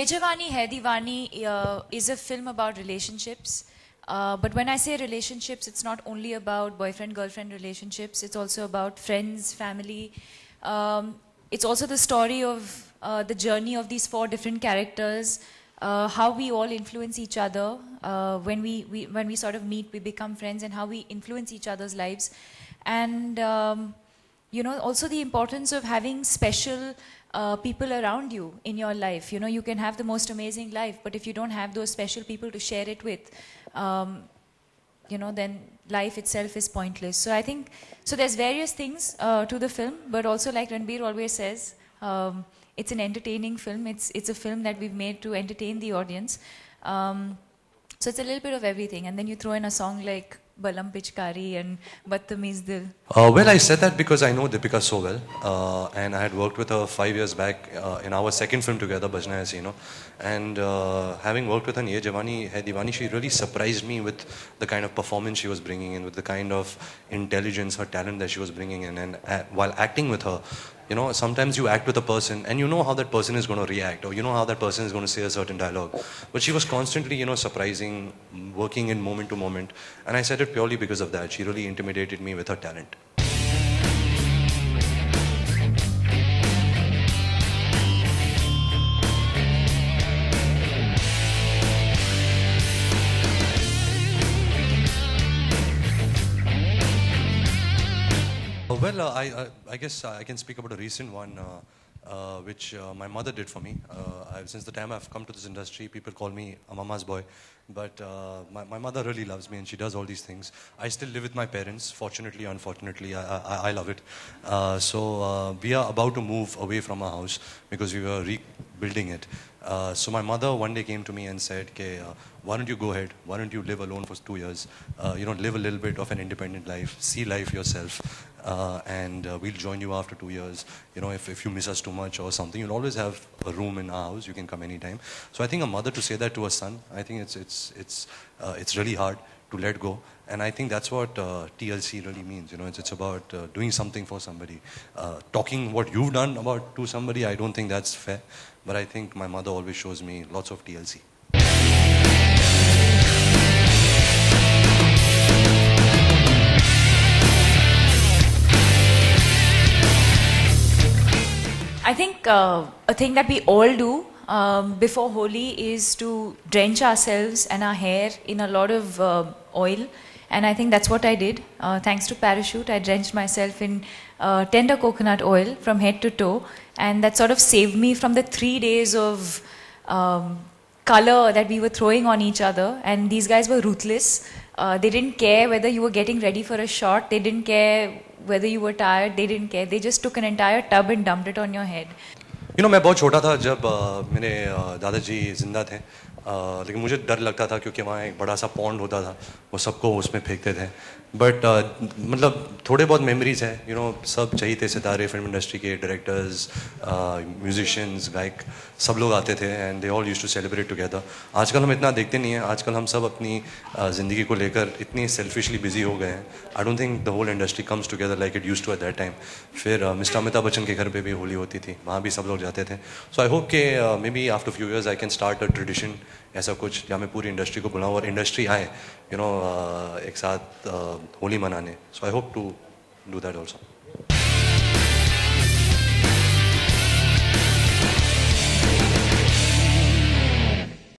Ye Jawani Hai Deewani is a film about relationships. But when I say relationships, it's not only about boyfriend-girlfriend relationships. It's also about friends, family. It's also the story of the journey of these four different characters, how we all influence each other. When we sort of meet, we become friends, and how we influence each other's lives. And you know, also the importance of having special people around you in your life. You know, you can have the most amazing life, but if you don't have those special people to share it with, you know, then life itself is pointless. So I think, so there's various things to the film, but also like Ranbir always says, it's an entertaining film. It's a film that we've made to entertain the audience. So it's a little bit of everything. And then you throw in a song like Balam Pichkari and Badtameez Dil. Well, I said that because I know Deepika so well, and I had worked with her 5 years back in our second film together, Bajna Hai Sino. And having worked with her in Ye Jawani Hai Deewani, she really surprised me with the kind of performance she was bringing in, with the kind of intelligence, her talent that she was bringing in. And while acting with her, you know, sometimes you act with a person and you know how that person is going to react, or you know how that person is going to say a certain dialogue. But she was constantly, you know, surprising, working in moment to moment. And I said it purely because of that. She really intimidated me with her talent. Well, I guess I can speak about a recent one, which my mother did for me. Since the time I've come to this industry, people call me a mama's boy. But my mother really loves me and she does all these things. I still live with my parents, fortunately, unfortunately, I love it. So we are about to move away from our house because we were rebuilding it. So my mother one day came to me and said, okay, why don't you go ahead, why don't you live alone for 2 years, you know, live a little bit of an independent life, see life yourself, and we'll join you after 2 years. You know, if you miss us too much or something, you'll always have a room in our house, you can come anytime. So I think a mother to say that to her son, I think it's really hard to let go. And I think that's what TLC really means. You know, it's about doing something for somebody. Talking what you've done about to somebody, I don't think that's fair. But I think my mother always shows me lots of TLC. I think a thing that we all do before Holi is to drench ourselves and our hair in a lot of oil. And I think that's what I did. Thanks to Parachute, I drenched myself in tender coconut oil from head to toe. And that sort of saved me from the 3 days of color that we were throwing on each other. And these guys were ruthless. They didn't care whether you were getting ready for a shot. They didn't care whether you were tired. They didn't care. They just took an entire tub and dumped it on your head. You know, मैं बहुत छोटा था जब मेरे दादाजी जिंदा थे, लेकिन मुझे डर लगता था क्योंकि वहाँ एक बड़ा सा पॉन्ड होता था, वो सबको उसमें फेंकते थे. बट मतलब थोड़े बहुत मेमोरीज है, यू नो, सब चाहिए सितारे फिल्म इंडस्ट्री के, डायरेक्टर्स, म्यूजिशियंस, गायक, सब लोग आते थे and they all used to celebrate together. आजकल हम इतना देखते नहीं हैं, आजकल हम सब अपनी ज़िंदगी को लेकर इतनी सेल्फिशली बिजी हो गए हैं. I don't think the whole industry comes together like it used to at that time. फिर मिस्टर अमिताभ बच्चन के घर पे भी होली होती थी, वहाँ भी सब लोग जाते थे. सो आई होप के may be after few years I can start a tradition, ऐसा कुछ जहाँ मैं पूरी इंडस्ट्री को बुलाऊँ और इंडस्ट्री आए, यू नो, एक साथ होली मनाने. So I hope to do that also.